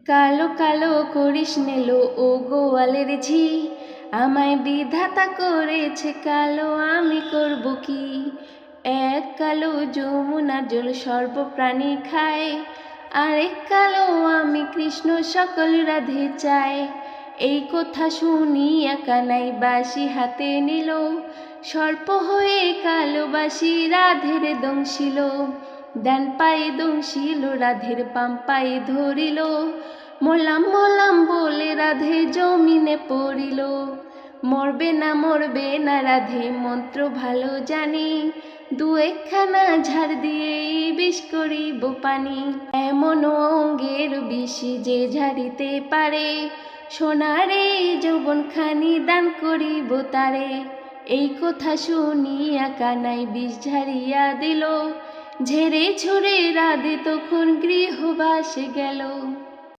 কালো কালো করিস নেলো ও গোয়ালের ঝি, আমায় বিধাতা করেছে কালো, আমি করব কি? এক কালো যমুনার জল সর্বপ্রাণী খায়, আরেক কালো আমি কৃষ্ণ সকল রাধে চায়। এই কথা শুনিয়া কানাই বাঁশি হাতে নিল, সর্প হয়ে কালো বাঁশি রাধের দংশিল। ডান পায়ে দংশিল রাধের বাম পায়ে ধরিল, মোলাম মোলাম বলে রাধে জমিনে পড়িল। মরবে না রাধে মন্ত্র ভালো জানি, দু একখানা ঝাড় দিয়ে বিষ করিব পানি। এমন অঙ্গের বিষ যে ঝাড়িতে পারে, সোনারে যৌবন খানি দান করিব তারে। এই কথা শুনিয়া কানাই বিষ ঝাড়িয়া দিল, ঝেড়ে ঝুড়ে রাধে তখন গৃহবাসে গেল।